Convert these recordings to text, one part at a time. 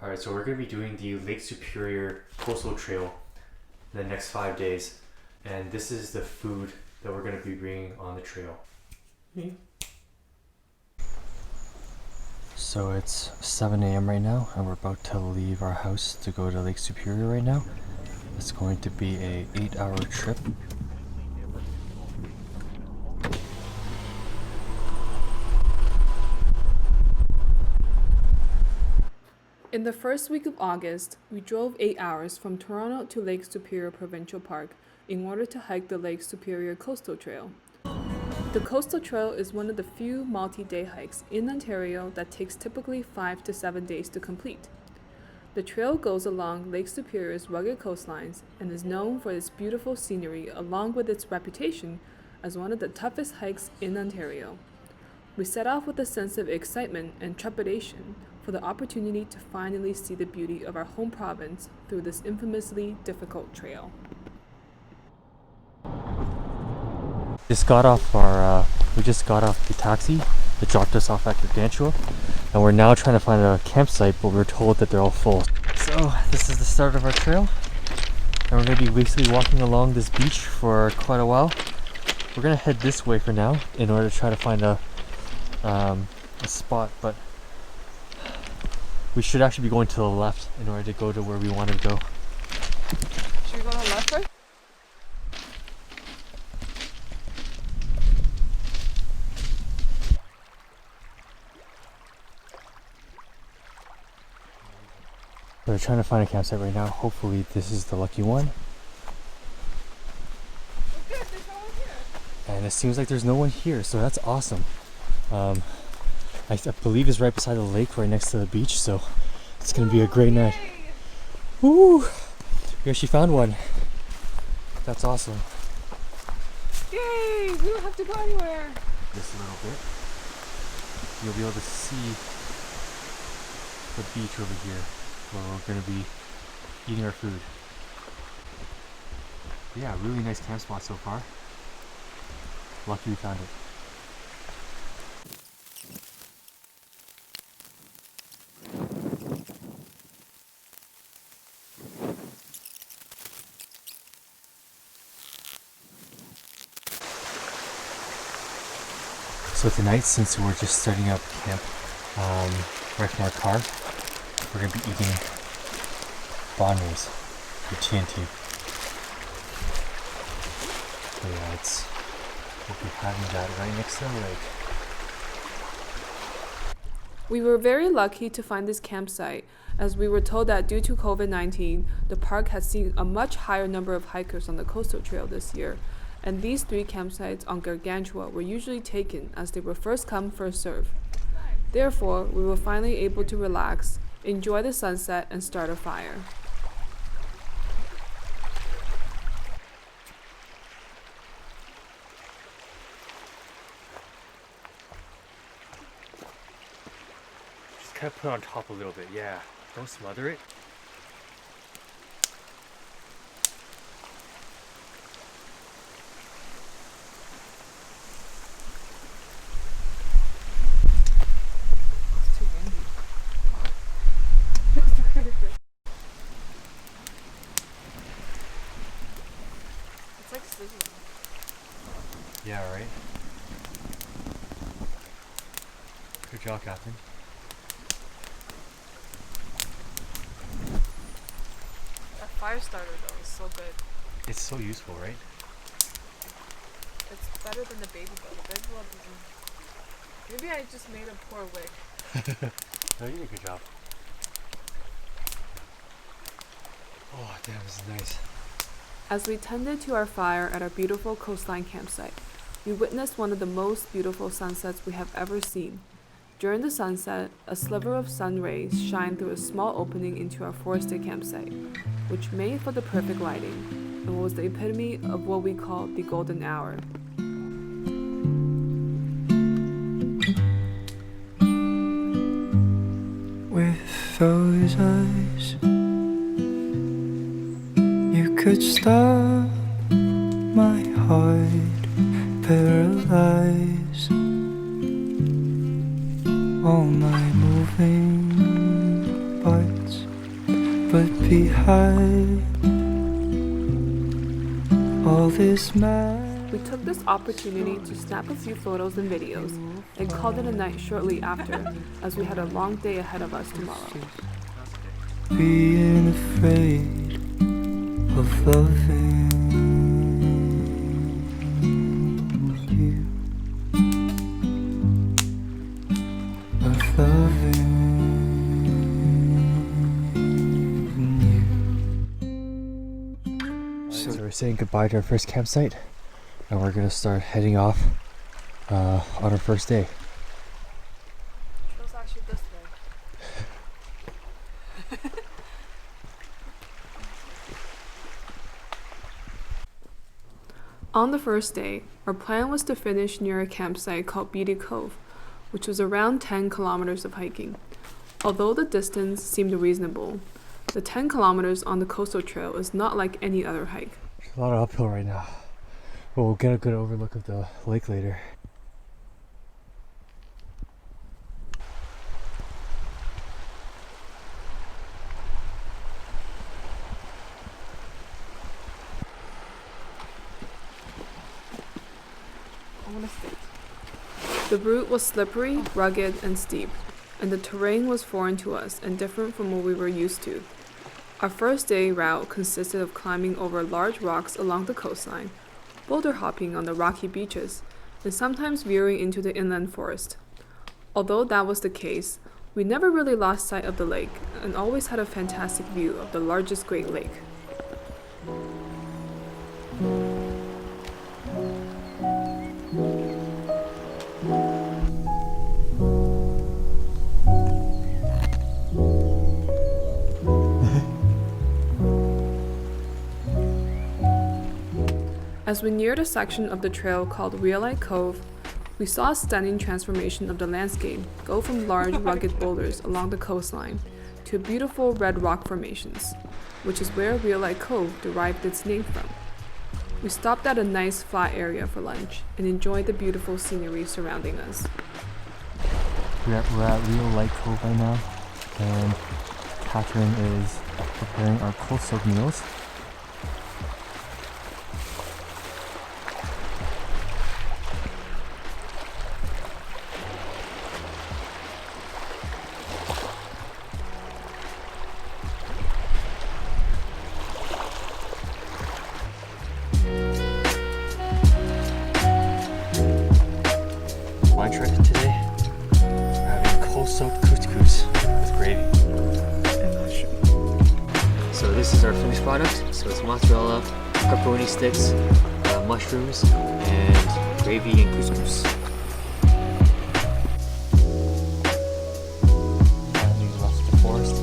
Alright, so we're going to be doing the Lake Superior Coastal Trail in the next 5 days. And this is the food that we're going to be bringing on the trail. So it's 7 a.m. right now, and we're about to leave our house to go to Lake Superior right now. It's going to be a 8-hour trip. In the first week of August, we drove 8 hours from Toronto to Lake Superior Provincial Park in order to hike the Lake Superior Coastal Trail. The Coastal Trail is one of the few multi-day hikes in Ontario that takes typically 5 to 7 days to complete. The trail goes along Lake Superior's rugged coastlines and is known for its beautiful scenery along with its reputation as one of the toughest hikes in Ontario. We set off with a sense of excitement and trepidation for the opportunity to finally see the beauty of our home province through this infamously difficult trail. We just got off the taxi that dropped us off at Gargantua, and we're now trying to find a campsite, but we're told that they're all full. So this is the start of our trail, and we're going to be basically walking along this beach for quite a while. We're going to head this way for now in order to try to find a spot, but we should actually be going to the left in order to go to where we want to go. Should we go to the left first? We're trying to find a campsite right now. Hopefully this is the lucky one. There's no one here. And it seems like there's no one here, so that's awesome. I believe it's right beside the lake, right next to the beach, so it's gonna be a great night. Woo! We actually found one. That's awesome. Yay! We don't have to go anywhere. Just a little bit. You'll be able to see the beach over here, where we're gonna be eating our food. Yeah, really nice camp spot so far. Lucky we found it. So tonight, since we're just starting up camp right from our car, we're going to be eating banh-mi's with TNT. So yeah, we'll be having that right next to the lake. We were very lucky to find this campsite, as we were told that due to COVID-19, the park has seen a much higher number of hikers on the coastal trail this year, and these 3 campsites on Gargantua were usually taken as they were first come, first serve. Therefore, we were finally able to relax, enjoy the sunset, and start a fire. Just kind of put it on top a little bit, yeah. Don't smother it. It's too windy. It's like sizzling. Yeah, right? Good job, Captain. That fire starter though is so good. It's so useful, right? It's better than the baby blood. The baby blood doesn't. Maybe I just made a poor wick. No, you did a good job. Oh, damn, this is nice. As we tended to our fire at our beautiful coastline campsite, we witnessed one of the most beautiful sunsets we have ever seen. During the sunset, a sliver of sun rays shined through a small opening into our forested campsite, which made for the perfect lighting and was the epitome of what we call the golden hour. With those eyes, you could stop my heart, paralyze all my moving parts. behind all this mad. We took this opportunity to snap a few photos and videos and called it a night shortly after, as we had a long day ahead of us tomorrow. Being afraid of loving you, of loving you. So we're saying goodbye to our first campsite, and we're gonna start heading off on our first day. It was actually this way. On the first day, our plan was to finish near a campsite called Beatty Cove, which was around 10 kilometers of hiking. Although the distance seemed reasonable, the 10 kilometers on the coastal trail is not like any other hike. There's a lot of uphill right now, but we'll get a good overlook of the lake later. The route was slippery, rugged, and steep, and the terrain was foreign to us and different from what we were used to. Our first day route consisted of climbing over large rocks along the coastline, boulder hopping on the rocky beaches, and sometimes veering into the inland forest. Although that was the case, we never really lost sight of the lake and always had a fantastic view of the largest Great Lake. As we neared a section of the trail called Rhyolite Cove, we saw a stunning transformation of the landscape go from large rugged boulders along the coastline to beautiful red rock formations, which is where Rhyolite Cove derived its name from. We stopped at a nice flat area for lunch and enjoyed the beautiful scenery surrounding us. We're at Rhyolite Cove right now, and Catherine is preparing our cold soaked meals. Lunch ready today. We're having cold-soaked couscous with gravy. So this is our finished product. So it's mozzarella, pepperoni sticks, mushrooms, and gravy and couscous. Finally left the forest.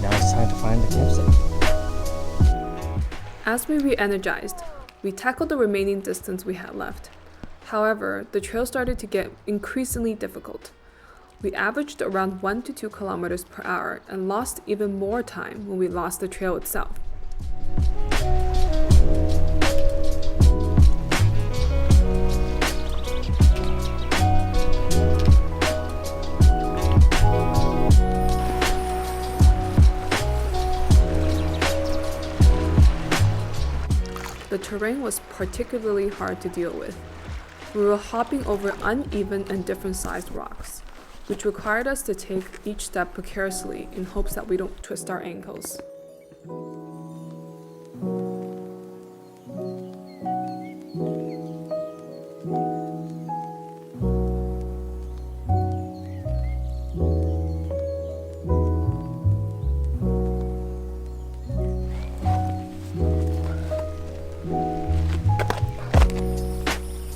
Now it's time to find the campsite. As we re-energized, we tackled the remaining distance we had left. However, the trail started to get increasingly difficult. We averaged around 1 to 2 kilometers per hour and lost even more time when we lost the trail itself. The terrain was particularly hard to deal with. We were hopping over uneven and different sized rocks, which required us to take each step precariously in hopes that we don't twist our ankles.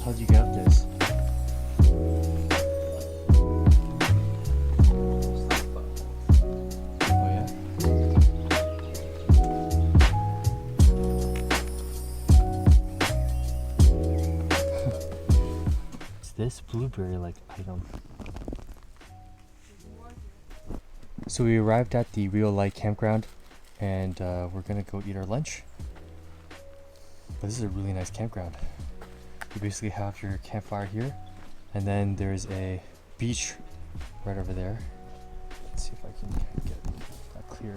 How'd you get up this? Oh yeah? It's this blueberry-like item. So we arrived at the Rhyolite campground, and we're gonna go eat our lunch. But this is a really nice campground. You basically have your campfire here, and then there's a beach right over there. Let's see if I can get that clear.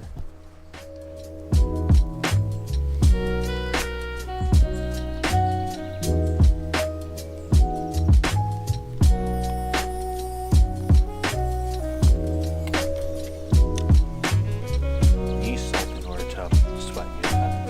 Knee salt in order to sweat. You know that?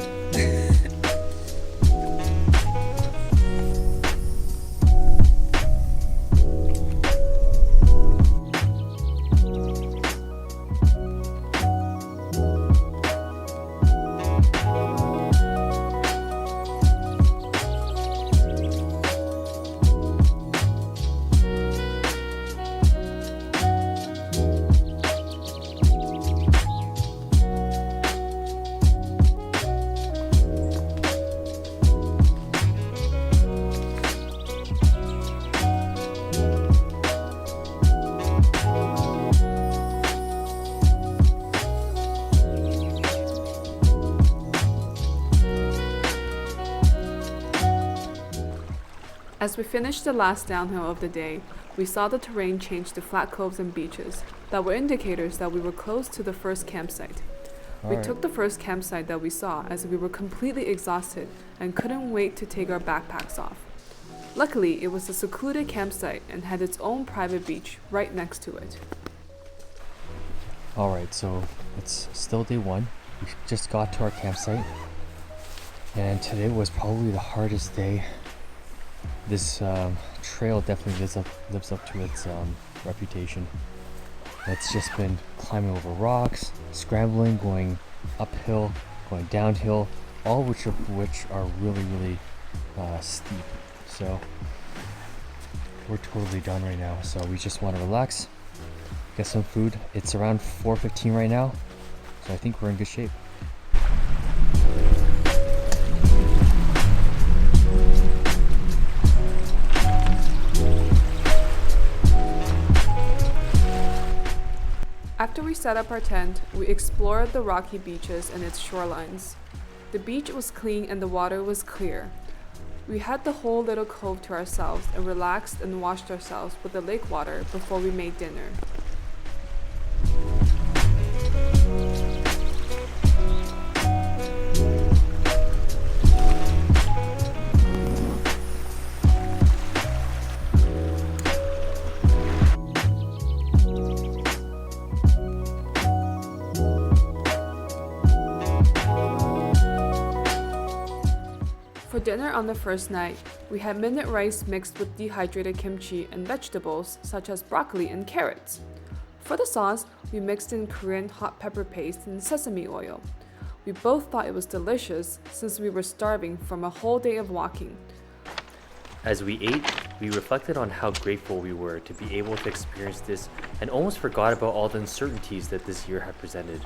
As we finished the last downhill of the day, we saw the terrain change to flat coves and beaches that were indicators that we were close to the first campsite. We took the first campsite that we saw as we were completely exhausted and couldn't wait to take our backpacks off. Luckily, it was a secluded campsite and had its own private beach right next to it. Alright, so it's still day one. We just got to our campsite, and today was probably the hardest day. This trail definitely lives up to its reputation. It's just been climbing over rocks, scrambling, going uphill, going downhill, all which are really steep. So we're totally done right now. So we just want to relax, get some food. It's around 4:15 right now, so I think we're in good shape. After we set up our tent, we explored the rocky beaches and its shorelines. The beach was clean and the water was clear. We had the whole little cove to ourselves and relaxed and washed ourselves with the lake water before we made dinner. For dinner on the first night, we had minute rice mixed with dehydrated kimchi and vegetables such as broccoli and carrots. For the sauce, we mixed in Korean hot pepper paste and sesame oil. We both thought it was delicious since we were starving from a whole day of walking. As we ate, we reflected on how grateful we were to be able to experience this and almost forgot about all the uncertainties that this year had presented.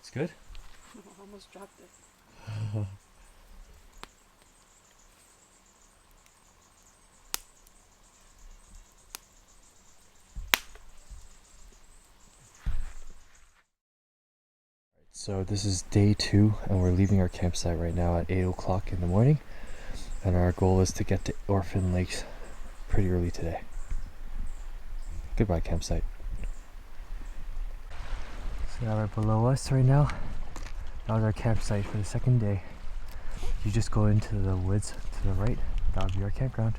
It's good? I almost dropped it. So this is day 2 and we're leaving our campsite right now at 8 o'clock in the morning, and our goal is to get to Orphan Lakes pretty early today. Goodbye campsite. So now right below us right now, that was our campsite for the second day. You just go into the woods to the right, that would be our campground.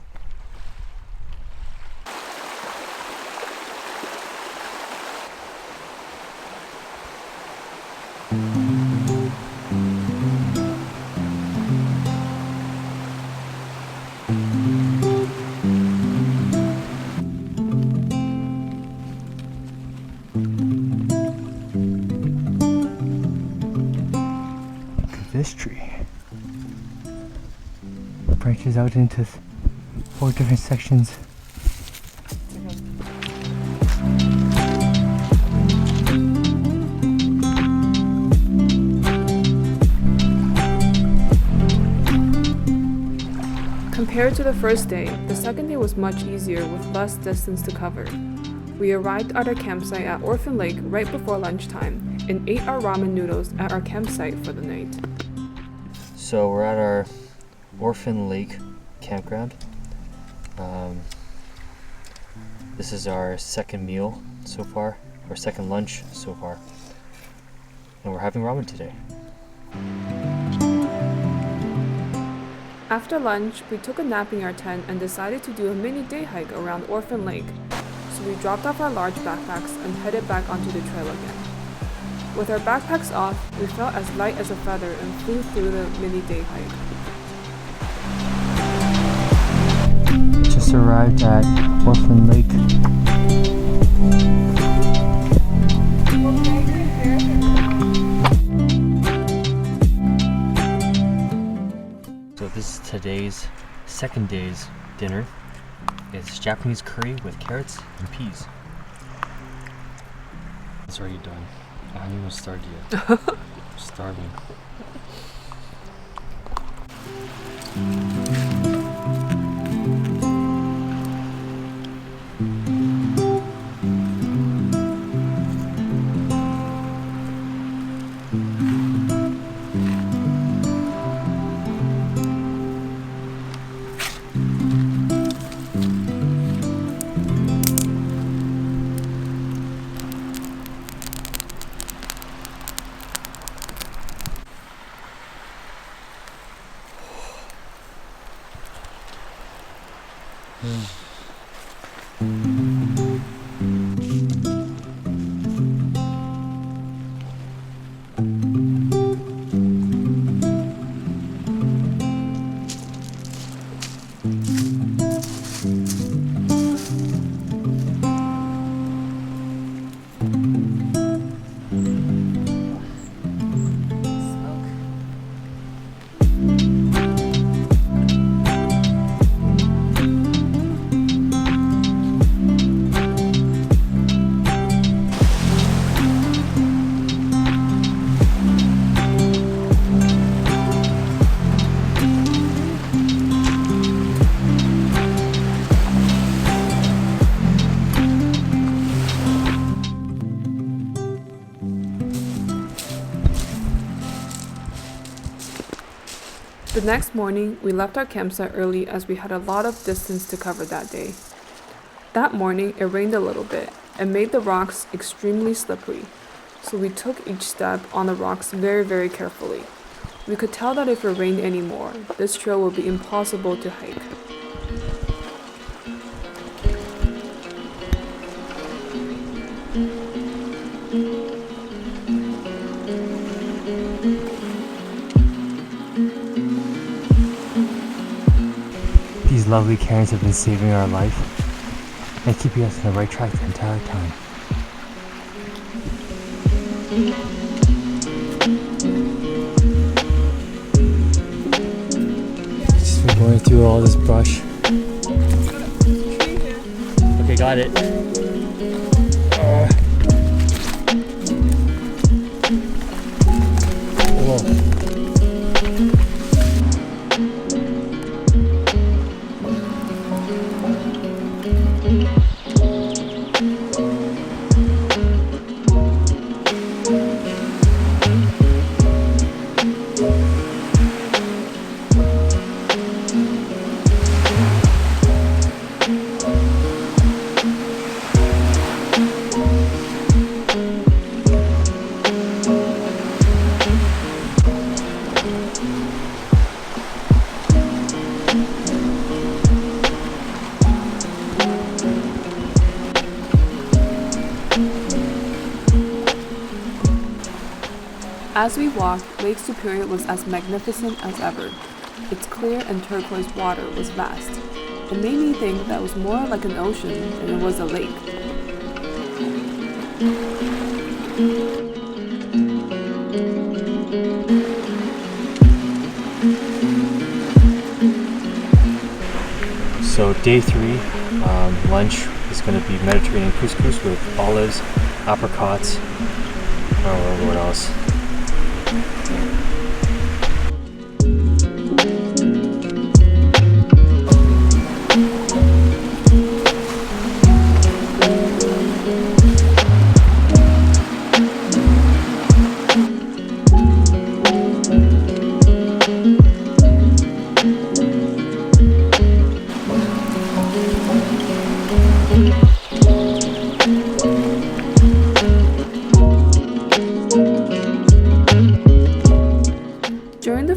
This tree branches out into 4 different sections. Compared to the first day, the second day was much easier with less distance to cover. We arrived at our campsite at Orphan Lake right before lunchtime and ate our ramen noodles at our campsite for the night. So we're at our Orphan Lake campground. This is our second meal so far, or second lunch so far. And we're having ramen today. After lunch, we took a nap in our tent and decided to do a mini day hike around Orphan Lake. So we dropped off our large backpacks and headed back onto the trail again. With our backpacks off, we felt as light as a feather and flew through the mini day hike. Just arrived at Orphan Lake. So this is today's second day's dinner. It's Japanese curry with carrots and peas. It's already done. I haven't even started yet. I'm starving. The next morning, we left our campsite early as we had a lot of distance to cover that day. That morning, it rained a little bit and made the rocks extremely slippery, so we took each step on the rocks very, very carefully. We could tell that if it rained anymore, this trail would be impossible to hike. These lovely cairns have been saving our life and keeping us on the right track the entire time. Just been going through all this brush. Okay, got it. Whoa. As we walked, Lake Superior was as magnificent as ever. Its clear and turquoise water was vast. It made me think that it was more like an ocean than it was a lake. So day 3, lunch is going to be Mediterranean couscous with olives, apricots, I don't remember what else.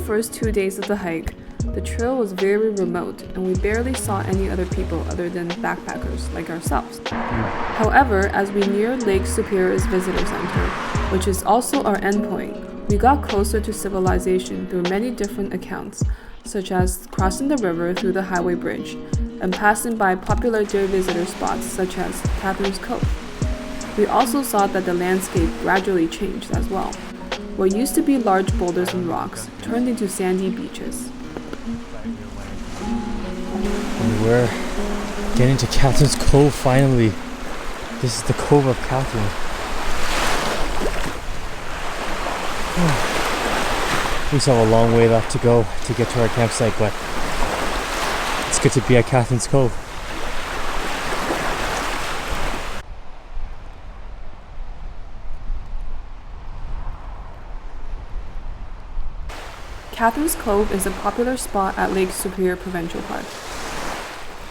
first 2 days of the hike, the trail was very remote and we barely saw any other people other than backpackers like ourselves. However, as we neared Lake Superior's visitor center, which is also our endpoint, we got closer to civilization through many different accounts, such as crossing the river through the highway bridge and passing by popular day visitor spots such as Catherine's Cove. We also saw that the landscape gradually changed as well. What used to be large boulders and rocks turned into sandy beaches. And we're getting to Catherine's Cove finally. This is the Cove of Catherine. We still have a long way left to go to get to our campsite, but it's good to be at Catherine's Cove. Catherine's Cove is a popular spot at Lake Superior Provincial Park,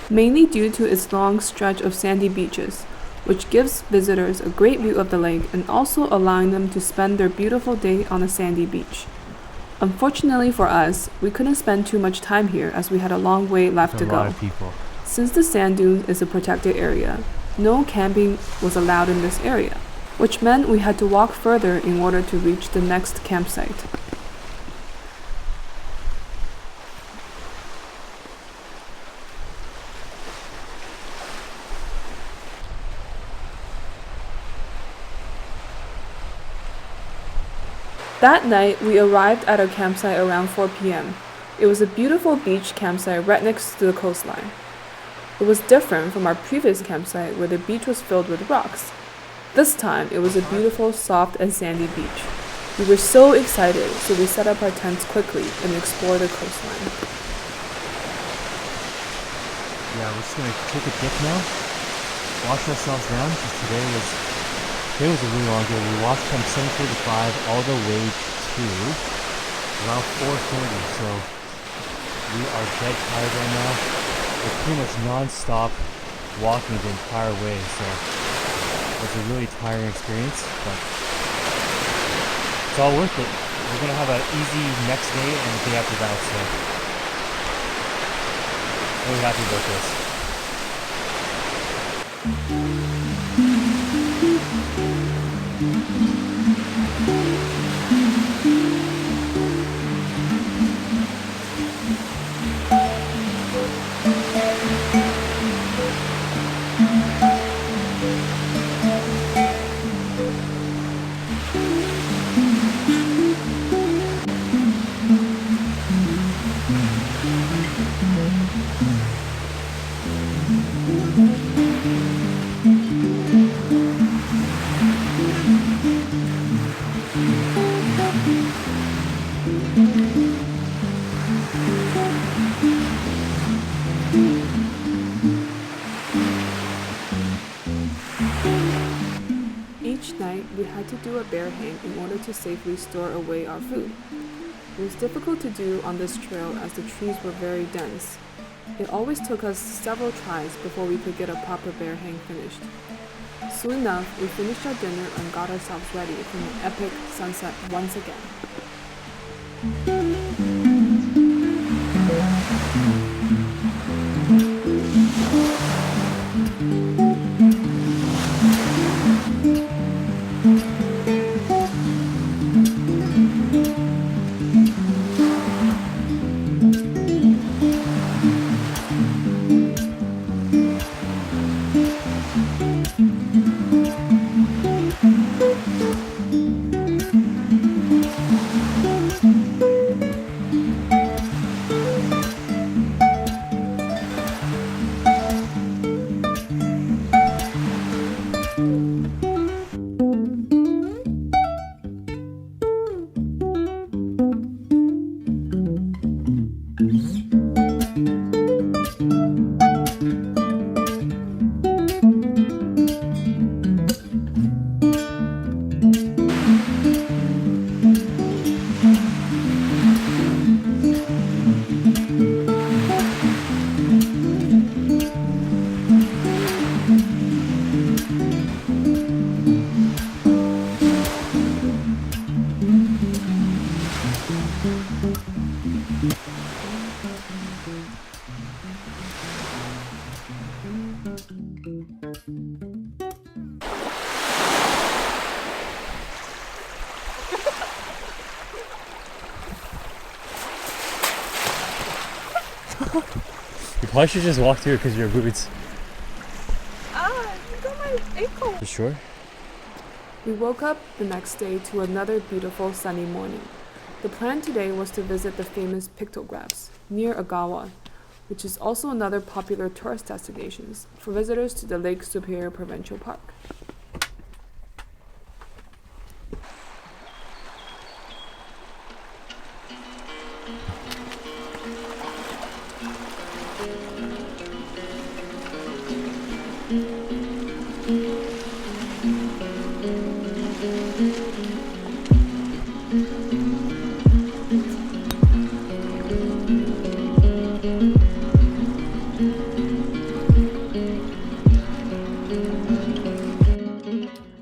mainly due to its long stretch of sandy beaches, which gives visitors a great view of the lake and also allowing them to spend their beautiful day on a sandy beach. Unfortunately for us, we couldn't spend too much time here as we had a long way left to A lot go. of people. Since the sand dune is a protected area, no camping was allowed in this area, which meant we had to walk further in order to reach the next campsite. That night, we arrived at our campsite around 4 p.m. It was a beautiful beach campsite right next to the coastline. It was different from our previous campsite where the beach was filled with rocks. This time, it was a beautiful, soft, and sandy beach. We were so excited, so we set up our tents quickly and explored the coastline. Yeah, we're just gonna take a dip now, wash ourselves down, because today was a really long day. We walked from 7:45 all the way to around 4:30, so we are dead tired right now. We're pretty much non-stop walking the entire way, so it's a really tiring experience, but it's all worth it. We're gonna have an easy next day and the day after that, so really happy about this. Each night, we had to do a bear hang in order to safely store away our food. It was difficult to do on this trail as the trees were very dense. It always took us several tries before we could get a proper bear hang finished. Soon enough, we finished our dinner and got ourselves ready for an epic sunset once again. You probably should just walk through because of your boots. You got my ankle. You sure? We woke up the next day to another beautiful sunny morning. The plan today was to visit the famous pictographs near Agawa, which is also another popular tourist destination for visitors to the Lake Superior Provincial Park.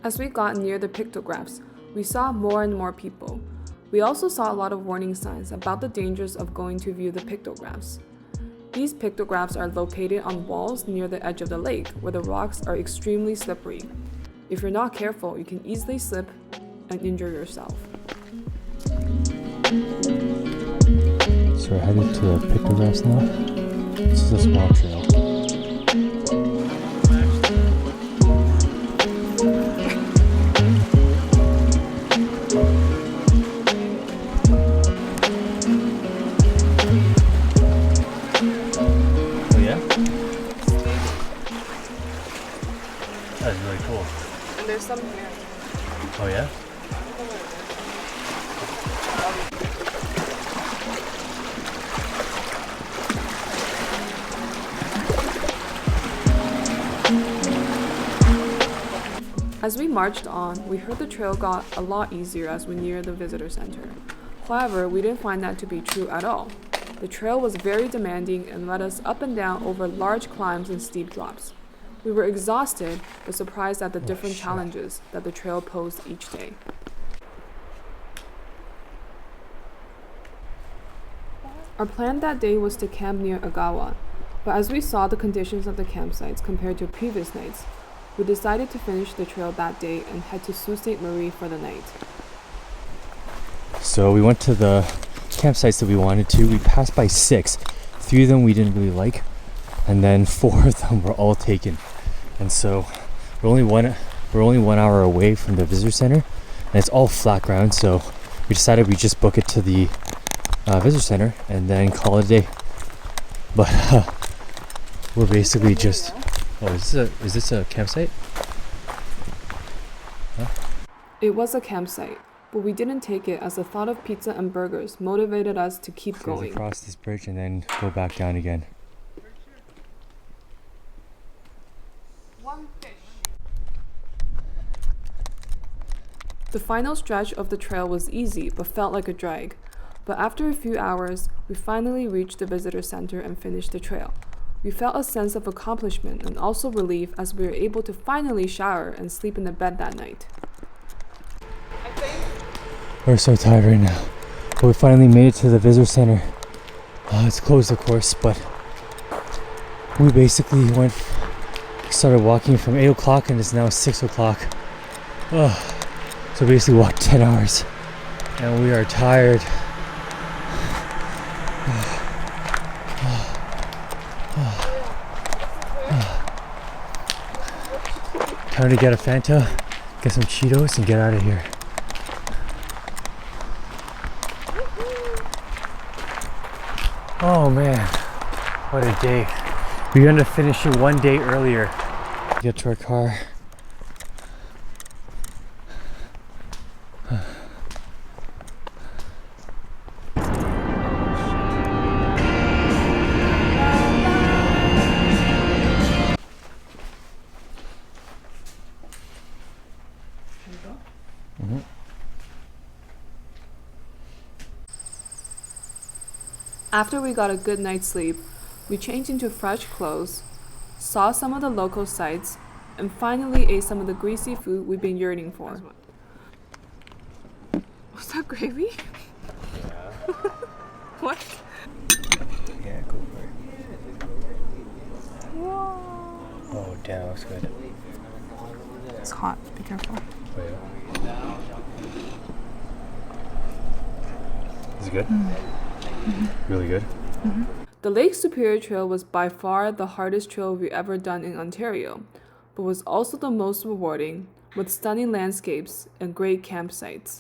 As we got near the pictographs, we saw more and more people. We also saw a lot of warning signs about the dangers of going to view the pictographs. These pictographs are located on walls near the edge of the lake where the rocks are extremely slippery. If you're not careful, you can easily slip and injure yourself. So we're headed to the pictographs now. This is a small trail. Oh yeah? That's really cool. And there's some here. Oh yeah? As we marched on, we heard the trail got a lot easier as we neared the visitor center. However, we didn't find that to be true at all. The trail was very demanding and led us up and down over large climbs and steep drops. We were exhausted but surprised at the different challenges that the trail posed each day. Our plan that day was to camp near Agawa, but as we saw the conditions of the campsites compared to previous nights, we decided to finish the trail that day and head to Sault Ste. Marie for the night. So we went to the campsites that we wanted to. We passed by 6. 3 of them we didn't really like, and then 4 of them were all taken. And so we're only 1 hour away from the visitor center, and it's all flat ground. So we decided we'd just book it to the visitor center and then call it a day. But we're basically just. Oh, is this a campsite? Huh? It was a campsite, but we didn't take it as the thought of pizza and burgers motivated us to keep So going. across this bridge and then go back down again. The final stretch of the trail was easy but felt like a drag. But after a few hours, we finally reached the visitor center and finished the trail. We felt a sense of accomplishment and also relief as we were able to finally shower and sleep in the bed that night. We're so tired right now. But we finally made it to the visitor center. It's closed, of course, but we basically started walking from 8 o'clock and it's now 6 o'clock. So basically walked 10 hours and we are tired. Time to get a Fanta, get some Cheetos, and get out of here. Oh man, what a day. We're gonna finish it 1 day earlier. Get to our car. After we got a good night's sleep, we changed into fresh clothes, saw some of the local sights, and finally ate some of the greasy food we've been yearning for. Was that gravy? Yeah. What? Yeah, go for it. Whoa. Oh, damn, looks good. It's hot. Be careful. Oh, yeah. Is it good? Mm-hmm. Really good? Mm-hmm. The Lake Superior Trail was by far the hardest trail we've ever done in Ontario, but was also the most rewarding, with stunning landscapes and great campsites.